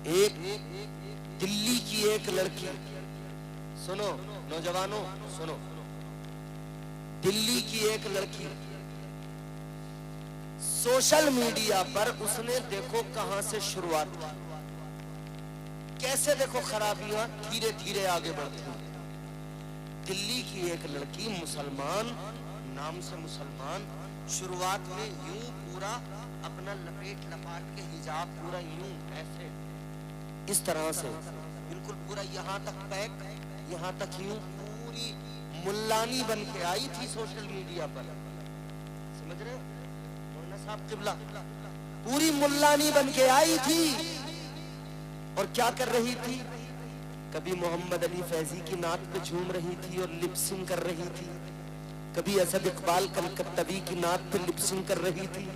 ایک دلی کی ایک لڑکی، سنو نوجوانوں سنو، دلی کی ایک لڑکی سوشل میڈیا پر اس نے دیکھو کہاں سے شروعات کی، کیسے دیکھو خرابیاں دھیرے دھیرے آگے بڑھتی ہیں۔ دلی کی ایک لڑکی مسلمان، نام سے مسلمان، شروعات میں یوں پورا اپنا لپیٹ لپاٹ کے حجاب پورا یوں ایسے اس طرح سے بالکل پورا یہاں تک پیک، یہاں تک یوں پوری ملانی بن کے آئی تھی سوشل میڈیا پر، سمجھ رہے ہو مولانا صاحب قبلہ، پوری ملانی بن کے آئی تھی اور کیا کر رہی تھی؟ کبھی محمد علی فیضی کی نعت پہ جھوم رہی تھی اور لپ سنگ کر رہی تھی، کبھی اسد اقبال کلکتوی کی نعت پہ لپ سنگ کر رہی تھی،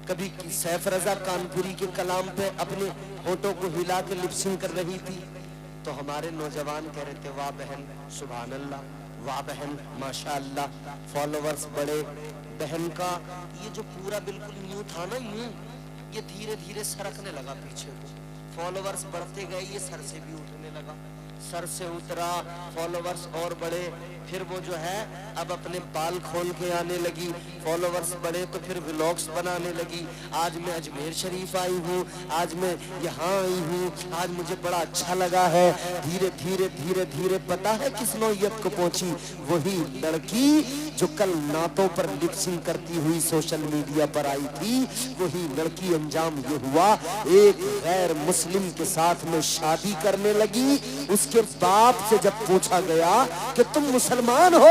کبھی سیف رضا کانپوری کے کلام پہ اپنے ہونٹوں کو ہلا کے لپ سنگ کر رہی تھی۔ تو ہمارے نوجوان کہہ رہے تھے واہ بہن سبحان اللہ، واہ بہن ماشاء اللہ، فالوورز بڑے، بہن کا یہ جو پورا بالکل یوں تھا نا یوں، یہ دھیرے دھیرے سرکنے لگا پیچھے کو، فالوورز بڑھتے گئے، یہ سر سے بھی اٹھنے لگا، سر سے اترا، فالوورز اور بڑھے، پھر وہ جو ہے اب اپنے بال کھول کے آنے لگی، فالوورز بڑھے تو پھر ولاگز بنانے لگی، آج میں اجمیر شریف آئی ہوں، آج میں یہاں آئی ہوں، آج مجھے بڑا اچھا لگا ہے، دھیرے دھیرے دھیرے دھیرے پتہ ہے کس نوعیت کو پہنچی؟ وہی لڑکی جو کل نعتوں پر لپ سنگ کرتی ہوئی سوشل میڈیا پر آئی تھی، وہی لڑکی انجام یہ ہوا ایک غیر مسلم کے ساتھ میں شادی کرنے لگی۔ اس کے باپ سے جب پوچھا گیا کہ تم مسلمان ہو،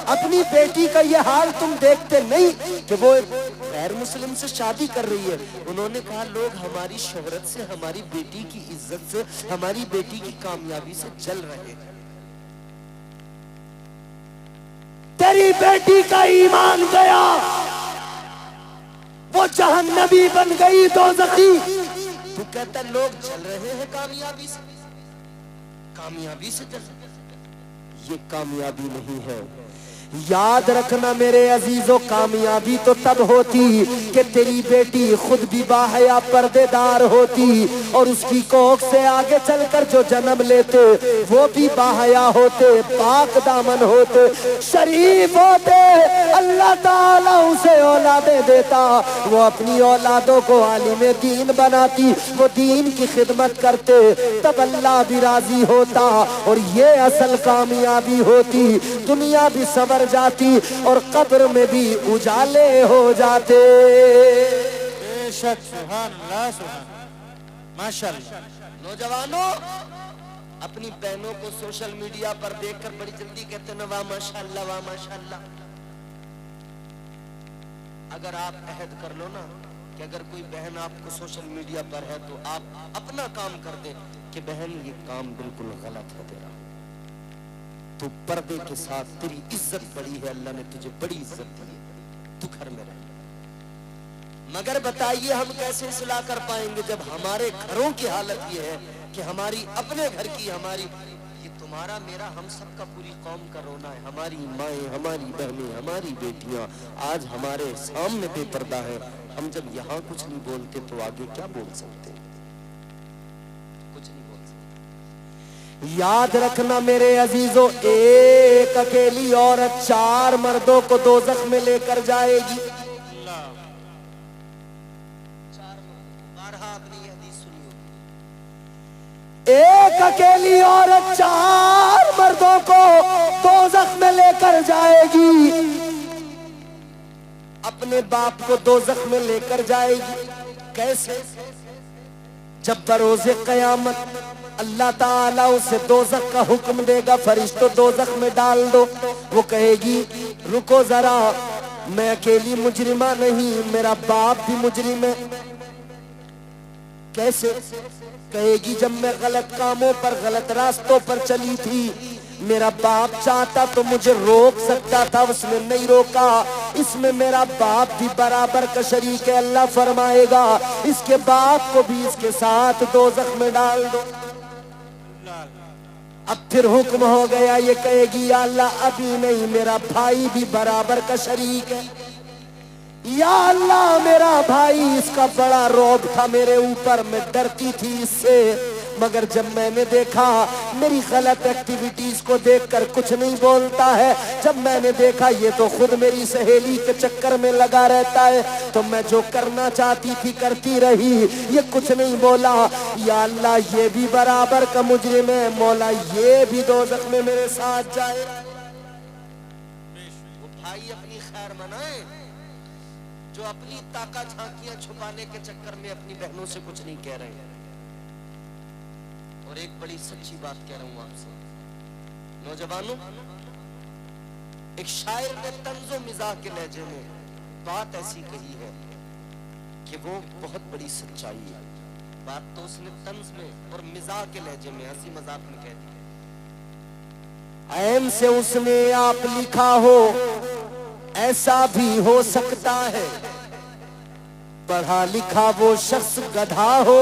اپنی بیٹی کا یہ حال تم دیکھتے نہیں کہ وہ غیر مسلم سے شادی کر رہی ہے؟ انہوں نے کہا لوگ ہماری شہرت سے، ہماری بیٹی کی عزت سے، ہماری بیٹی کی کامیابی سے جل رہے ہیں، تیری بیٹی کا ایمان گیا، وہ جہنمی بن گئی دوزخی، تو کہتا لوگ جل رہے ہیں کامیابی سے، کامیابی سے جل رہے ہیں، یہ کامیابی نہیں ہے۔ یاد رکھنا میرے عزیزو، کامیابی تو تب ہوتی کہ تیری بیٹی خود بھی باحیا پردے دار ہوتی اور اس کی کوکھ سے آگے چل کر جو جنم لیتے وہ بھی باحیا ہوتے، پاک دامن ہوتے، شریف ہوتے، اللہ تعالیٰ اسے اولادیں دیتا، وہ اپنی اولادوں کو عالم دین بناتی، وہ دین کی خدمت کرتے، تب اللہ بھی راضی ہوتا اور یہ اصل کامیابی ہوتی، دنیا بھی صبر جاتی اور قبر میں بھی اجالے ہو جاتے۔ بے شک، سبحان اللہ سبحان اللہ، ماشاءاللہ۔ نوجوانوں اپنی بہنوں کو سوشل میڈیا پر دیکھ کر بڑی جلدی کہتے ہیں واہ ماشاءاللہ واہ ماشاءاللہ۔ اگر آپ عہد کر لو نا کہ اگر کوئی بہن آپ کو سوشل میڈیا پر ہے تو آپ اپنا کام کر دیں کہ بہن یہ کام بالکل غلط ہے تیرا، تو پردے کے ساتھ، تیری عزت بڑی ہے، اللہ نے تجھے بڑی عزت دی ہے، تو گھر میں رہ۔ مگر بتائیے ہم کیسے اصلاح کر پائیں گے جب ہمارے گھروں کی حالت یہ ہے کہ ہماری اپنے گھر کی، ہماری یہ تمہارا میرا ہم سب کا پوری قوم کا رونا ہے، ہماری مائیں، ہماری بہنیں، ہماری بیٹیاں آج ہمارے سامنے بے پردہ ہے، ہم جب یہاں کچھ نہیں بولتے تو آگے کیا بول سکتے ہیں؟ یاد رکھنا میرے عزیزو، ایک اکیلی عورت 4 مردوں کو دوزخ میں لے کر جائے گی۔ ایک اکیلی عورت 4 مردوں کو دوزخ میں لے کر جائے گی، اپنے باپ کو دوزخ میں لے کر جائے گی۔ کیسے؟ جب بروز قیامت اللہ تعالیٰ اسے دوزخ کا حکم دے گا، فرشتوں دوزخ میں ڈال دو، وہ کہے گی رکو ذرا، میں اکیلی مجرمہ نہیں، میرا باپ بھی مجرم ہے۔ کیسے؟ کہے گی جب میں غلط کاموں پر، غلط راستوں پر چلی تھی، میرا باپ چاہتا تو مجھے روک سکتا تھا، اس نے نہیں روکا، اس میں میرا باپ بھی برابر کا شریک ہے۔ اللہ فرمائے گا اس کے باپ کو بھی اس کے ساتھ دوزخ میں ڈال دو۔ اب پھر حکم ہو گیا، یہ کہے گی یا اللہ ابھی نہیں، میرا بھائی بھی برابر کا شریک ہے۔ یا اللہ میرا بھائی اس کا بڑا رعب تھا میرے اوپر، میں ڈرتی تھی اس سے، مگر جب میں نے دیکھا میری غلط ایکٹیویٹیز کو دیکھ کر کچھ نہیں بولتا ہے، جب میں نے دیکھا یہ تو خود میری سہیلی کے چکر میں لگا رہتا ہے، تو میں جو کرنا چاہتی تھی کرتی رہی، یہ کچھ نہیں بولا۔ یا اللہ یہ بھی برابر کا مجرم ہے، مولا یہ بھی دوزخ میں میرے ساتھ جائے۔ وہ بھائی اپنی خیر منائے جو اپنی طاقت جھانکیاں چھپانے کے چکر میں اپنی بہنوں سے کچھ نہیں کہہ رہے ہیں۔ اور ایک بڑی سچی بات کہہ رہا ہوں آپ سے نوجوانوں، ایک شاعر نے طنز و مزاح کے لہجے میں بات ایسی کہی ہے کہ وہ بہت بڑی سچائی ہے۔ بات تو اس نے طنز میں اور مزاح کے لہجے میں ہنسی مذاق میں کہہ دی۔ عین سے اس نے آپ لکھا ہو ایسا بھی ہو سکتا ہے، پڑھا لکھا وہ شخص گدھا ہو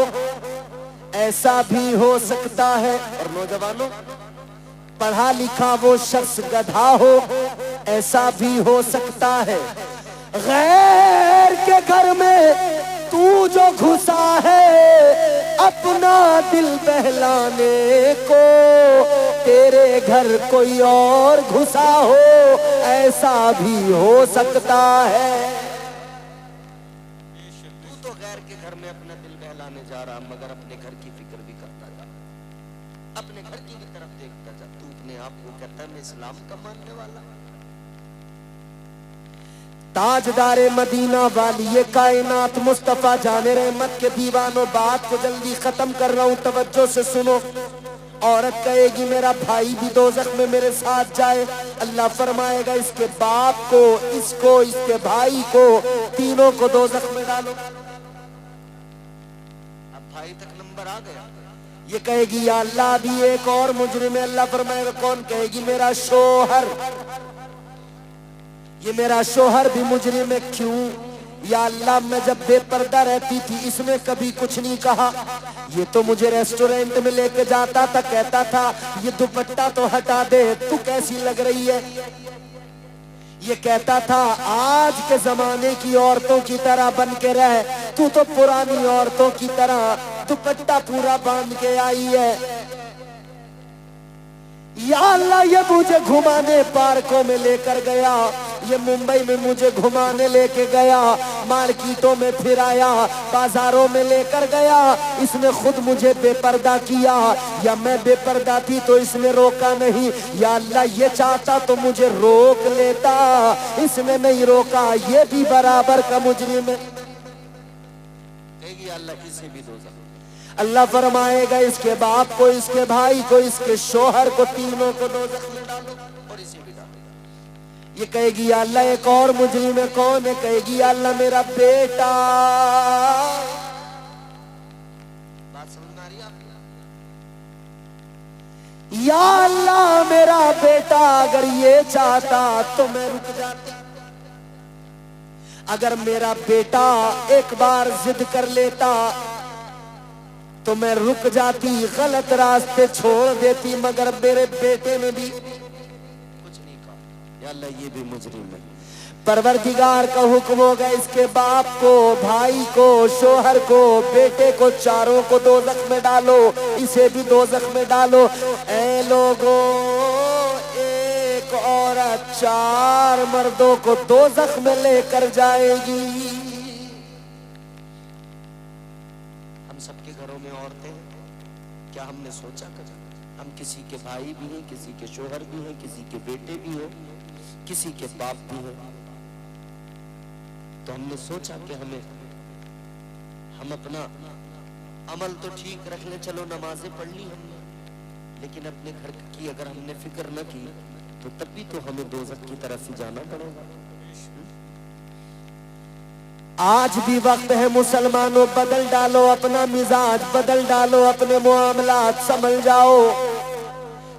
ایسا بھی ہو سکتا ہے۔ اور نوجوانوں، پڑھا لکھا وہ شخص گدھا ہو ایسا بھی ہو سکتا ہے، غیر کے گھر میں تو جو گھسا ہے اپنا دل بہلانے کو، تیرے گھر کوئی اور گھسا ہو ایسا بھی ہو سکتا ہے۔ تو تو غیر کے گھر میں اپنا دل بہلانے جا رہا، مگر اپنے گھر کی فکر بھی کرتا جا، اپنے گھر کی بھی طرف دیکھتا جا۔ تو اپنے آپ کو کہتا ہے میں اسلام کا ماننے والا۔ تاجدار مدینہ والی کائنات مصطفیٰ جان رحمت کے دیوانوں، بات کو جلدی ختم کر رہا ہوں، توجہ سے سنو۔ عورت کہے گی میرا بھائی بھی دوزخ میں میرے ساتھ جائے، اللہ فرمائے گا اس کے باپ کو، اس کو، اس کے بھائی کو، تینوں کو دوزخ میں ڈالو۔ اب بھائی تک نمبر آ گیا۔ یہ کہے گی یا اللہ بھی ایک اور مجرم ہے، اللہ فرمائے گا کون؟ کہے گی میرا شوہر، یہ میرا شوہر بھی مجرم ہے۔ کیوں؟ یا اللہ میں جب بے پردہ رہتی تھی اس نے کبھی کچھ نہیں کہا، یہ تو مجھے ریسٹورنٹ میں لے کے جاتا تھا، کہتا تھا یہ دوپٹہ تو ہٹا دے، تو کیسی لگ رہی ہے، یہ کہتا تھا آج کے زمانے کی عورتوں کی طرح بن کے رہ، تو تو پرانی عورتوں کی طرح دوپٹہ پورا باندھ کے آئی ہے۔ یا اللہ یہ مجھے گھمانے پارکوں میں لے کر گیا، یہ ممبئی میں مجھے گھمانے لے کے گیا، مارکیٹوں میں پھرایا، بازاروں میں لے کر گیا، اس نے خود مجھے بے پردہ کیا، یا میں بے پردہ تھی تو اس نے روکا نہیں۔ یا اللہ یہ چاہتا تو مجھے روک لیتا، اس نے نہیں روکا، یہ بھی برابر کا مجرم ہے۔ کہے گی اللہ اسے بھی دوزخ۔ اللہ فرمائے گا اس کے باپ کو، اس کے بھائی کو، اس کے شوہر کو، تینوں کو دوزخ میں ڈالو، اور اسے بھی ڈالو۔ یہ کہے گی یا اللہ ایک اور مجرم ہے، کون ہے؟ کہے گی یا اللہ میرا بیٹا۔ بات سمجھ میں آ رہی ہے آپ کو؟ یا اللہ میرا بیٹا اگر یہ چاہتا تو میں رک جاتی، اگر میرا بیٹا ایک بار ضد کر لیتا تو میں رک جاتی، غلط راستے چھوڑ دیتی، مگر میرے بیٹے نے بھی کچھ نہیں کہا۔ یا اللہ یہ بھی مجرم ہے۔ پروردگار کا حکم ہوگا اس کے باپ کو، بھائی کو، شوہر کو، بیٹے کو، چاروں کو دوزخ میں ڈالو، اسے بھی دوزخ میں ڈالو۔ اے لوگوں، ایک عورت 4 مردوں کو دوزخ میں لے کر جائے گی۔ سب کے گھروں میں عورتیں ہیں، کیا ہم نے سوچا کبھی؟ ہم کسی کے بھائی بھی ہیں، کسی کے شوہر بھی ہیں، کسی کے بیٹے بھی ہیں، کسی کے باپ بھی ہیں، تو ہم نے سوچا کہ ہم اپنا عمل تو ٹھیک رکھ لیں، چلو نمازیں پڑھ لی ہم نے، لیکن اپنے گھر کی اگر ہم نے فکر نہ کی تو تب بھی تو ہمیں دوزخ کی طرف ہی جانا پڑے گا۔ آج بھی وقت ہے مسلمانوں، بدل ڈالو اپنا مزاج، بدل ڈالو اپنے معاملات، سمجھ جاؤ،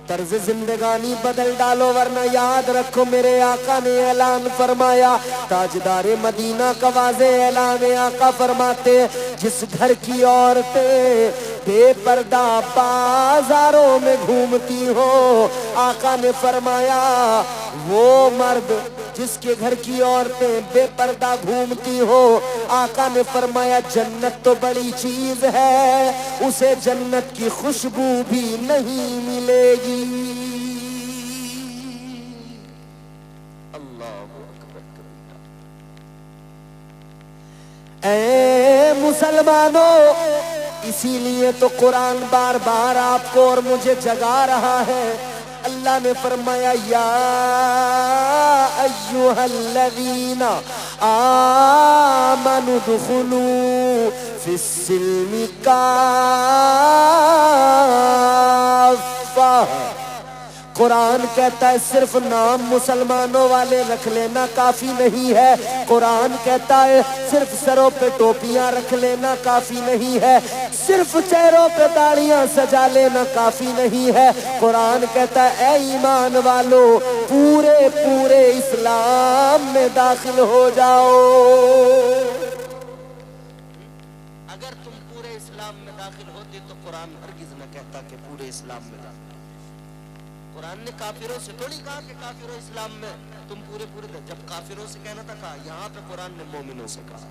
طرز زندگانی بدل ڈالو، ورنہ یاد رکھو میرے آقا نے اعلان فرمایا، تاجدار مدینہ کا واضح اعلان ہے، آقا فرماتے جس گھر کی عورتیں بے پردہ بازاروں میں گھومتی ہو، آقا نے فرمایا وہ مرد جس کے گھر کی عورتیں بے پردہ گھومتی ہو، آقا نے فرمایا جنت تو بڑی چیز ہے، اسے جنت کی خوشبو بھی نہیں ملے گی۔ اللہ اکبر کبیرہ۔ اے مسلمانوں، اسی لیے تو قرآن بار بار آپ کو اور مجھے جگا رہا ہے۔ اللہ نے فرمایا یا ایھا الذین آمنوا ادخلوا فی السلم کافہ۔ قرآن کہتا ہے صرف نام مسلمانوں والے رکھ لینا کافی نہیں ہے، قرآن کہتا ہے صرف سروں پہ ٹوپیاں رکھ لینا کافی نہیں ہے، صرف چہروں پہ داڑیاں سجا لینا کافی نہیں ہے، قرآن کہتا ہے اے ایمان والو پورے پورے اسلام میں داخل ہو جاؤ۔ اگر تم پورے اسلام میں داخل ہوتے تو قرآن ہرگز نہ کہتا کہ پورے اسلام میں داخل۔ قرآن نے کافروں سے تھوڑی کہا کہ کافروں اسلام میں تم پورے پورے، جب کافروں سے کہنا تھا کہا، یہاں پہ قرآن نے مومنوں سے کہا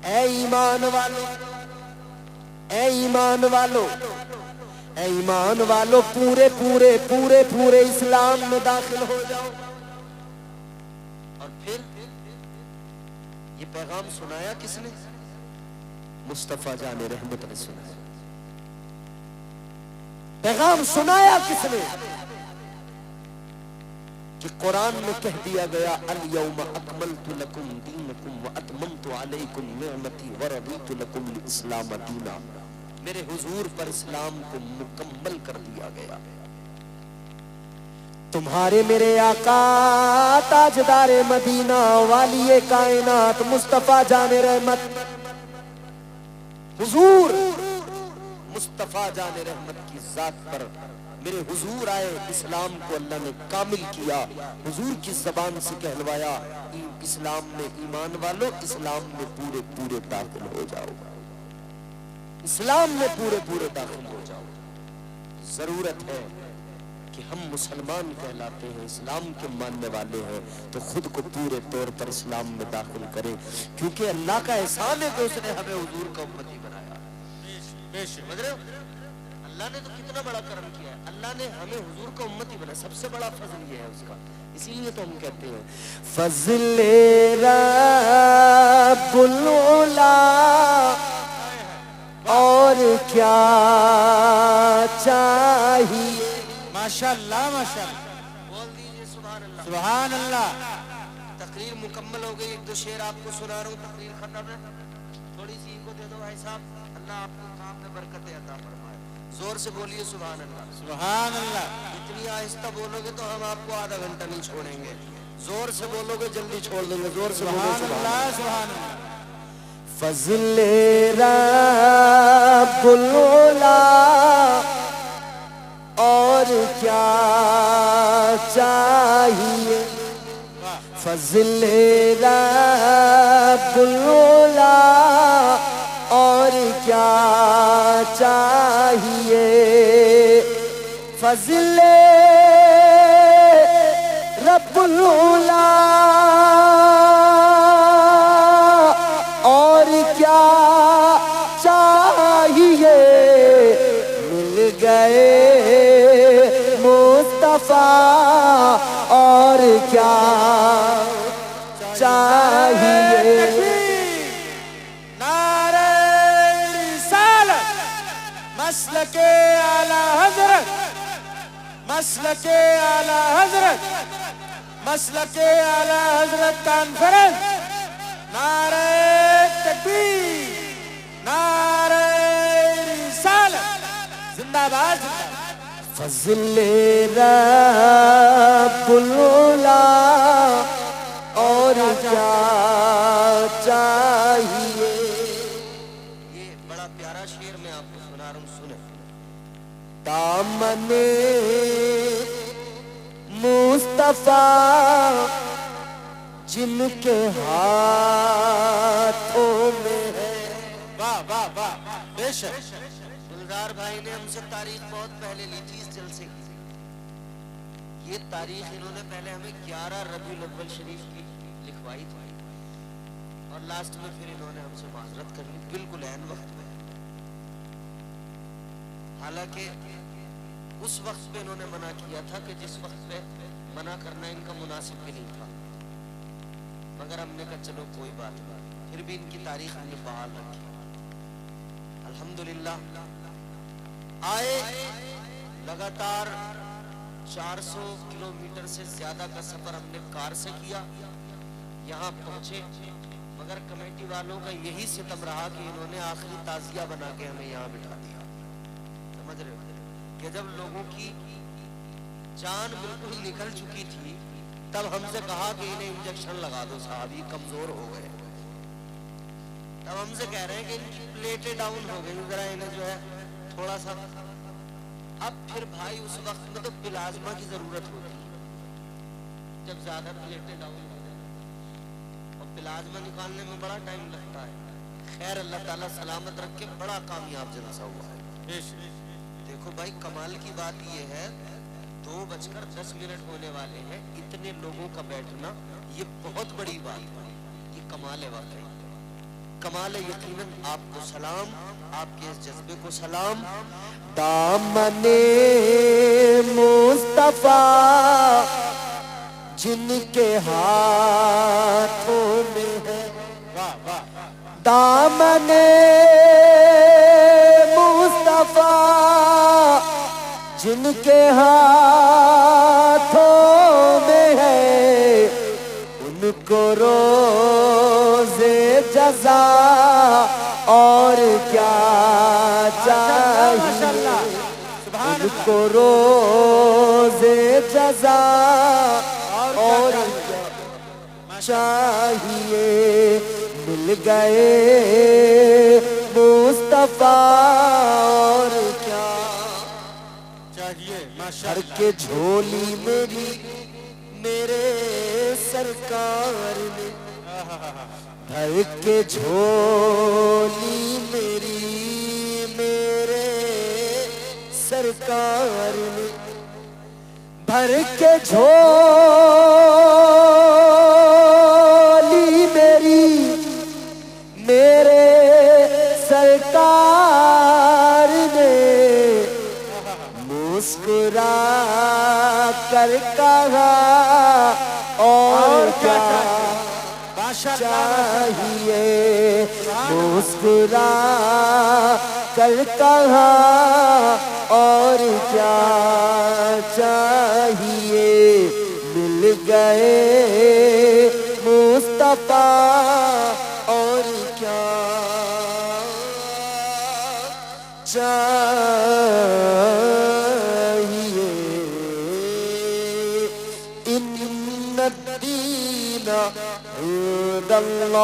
اے ایمان والو، اے ایمان والو، اے ایمان والو پورے پورے پورے پورے اسلام میں داخل ہو جاؤ۔ اور پھر یہ پیغام سنایا کس نے؟ مصطفیٰ جان رحمت نے سنایا۔ پیغام سنایا کس نے؟ کہ قرآن میں کہہ دیا گیا الیوم اکملت لکم دینکم واتممت علیکم نعمتی ورضیت لکم الاسلام دینا۔ میرے حضور پر اسلام کو مکمل کر دیا گیا۔ تمہارے میرے آقا تاجدار مدینہ والی کائنات مصطفیٰ جان رحمت، حضور مصطفیٰ جان رحمت کی ذات پر میرے حضور آئے، اسلام کو اللہ نے کامل کیا، حضور کی زبان سے کہلوایا اسلام میں ایمان والو اسلام میں پورے پورے داخل ہو جاؤ، اسلام میں پورے پورے داخل ہو جاؤ۔ ضرورت ہے کہ ہم مسلمان کہلاتے ہیں، اسلام کے ماننے والے ہیں، تو خود کو پورے طور پر اسلام میں داخل کریں، کیونکہ اللہ کا احسان ہے کہ اس نے ہمیں حضور کا امتی بنایا۔ سمجھ رہے ہو؟ اللہ نے تو کتنا بڑا کرم کیا ہے، اللہ نے ہمیں حضور کا امتی بنایا، سب سے بڑا فضل یہ ہے اس کا۔ اسی لیے تو ہم کہتے ہیں فضل رب العلا اور کیا چاہیے۔ ماشاءاللہ ماشاءاللہ، بول دیجئے سبحان اللہ۔ سبحان اللہ۔ تقریر مکمل ہو گئی، ایک دو شعر آپ کو سنا رہا ہوں، تقریر ختم ہے، تھوڑی سی کو دے دو بھائی صاحب، اللہ آپ کو کام میں برکت عطا فرمائے۔ زور سے بولیے سبحان اللہ۔ سبحان اللہ۔ اتنی آہستہ بولو گے تو ہم آپ کو آدھا گھنٹہ نہیں چھوڑیں گے، زور سے بولو گے جلدی چھوڑ دیں گے، زور سے بولو سبحان سبحان اللہ اللہ۔ سبحان اللہ۔ فضل رب العلا اور کیا چاہیے، فضل رب العلا اور کیا چاہیے، فضل رب العلا اور کیا چاہیے، مل گئے مصطفیٰ اور کیا چاہیے۔ نعرہ رسالت، مسلک اعلی حضرت، مسلک اعلی حضرت، مسلک اعلی حضرت کانفرنس، نعرہ تکبیر، نعرہ رسالت، زندہ باد زندہ باد۔ فضل رب العلا اور کیا چاہیے۔ یہ بڑا پیارا شعر میں آپ کو سنا رہا ہوں، سنیں۔ دامن مصطفیٰ جن کے ہاتھوں میں ہے۔ واہ واہ واہ، بے شک۔ گلزار بھائی نے ہم سے تاریخ بہت پہلے لی تھی اس جلسے کی، یہ تاریخ انہوں نے پہلے ہمیں 11 ربیع الاول شریف کی لکھوائی تھی اور لاسٹ میں پھر انہوں نے ہم سے معذرت کر لی بالکل عین وقت میں. حالانکہ اس وقت پہ انہوں نے منع کیا تھا کہ جس وقت پہ منع کرنا ان کا مناسب بھی نہیں تھا, مگر ہم نے کہا چلو کوئی بات نہیں, پھر بھی ان کی تاریخ ہم نے بحال رکھی. الحمدللہ آئے, لگاتار 400 کلومیٹر سے زیادہ کا سفر ہم نے کار سے کیا, یہاں پہنچے, مگر کمیٹی والوں کا یہی ستم رہا کہ انہوں نے آخری تعزیہ بنا کے ہمیں یہاں بٹھا دیا. سمجھ رہے ہو کہ جب لوگوں کی جان بالکل نکل چکی تھی تب ہم سے کہا کہ انہیں انجیکشن لگا دو صاحب, یہ کمزور ہو گئے. تب ہم سے کہہ رہے ہیں کہ ان کی پلیٹیں ڈاؤن ہو گئی, ذرا انہیں جو ہے تھوڑا سا. اب پھر بھائی اس وقت میں تو پلازما کی ضرورت ہوتی ہے جب زیادہ پلیٹیں ڈاؤن ہو گئی, اور پلازما نکالنے میں بڑا ٹائم لگتا ہے. خیر اللہ تعالیٰ سلامت رکھ کے بڑا کامیاب جلسہ ہوا ہے. دیکھو بھائی کمال کی بات یہ ہے 2:10 ہونے والے ہیں, اتنے لوگوں کا بیٹھنا یہ بہت بڑی بات ہے, یہ کمال ہے واقعی, کمال ہے. یقیناً آپ کو سلام, آپ کے اس جذبے کو سلام. دامن مصطفیٰ جن کے ہاتھوں میں ہے, دامن مصطفیٰ جن کے ہاتھوں میں ہے, ان کو روزے جزا اور کیا چاہیے, ان کو روزے جزا اور کیا چاہیے. مل گئے مصطفیٰ اور کیا چاہیے. ہر کے جھولی میری میرے سرکار نے, بھر کے جھولی میری میرے سرکار نے, بھر کے جھولی میری میرے سرکار نے, مسکرا کر کہا اور کیا چاہیے, مسکرا کر کہا اور کیا چاہیے. مل گئے مصطفیٰ اور کیا چاہیے. ان الدین عند اللہ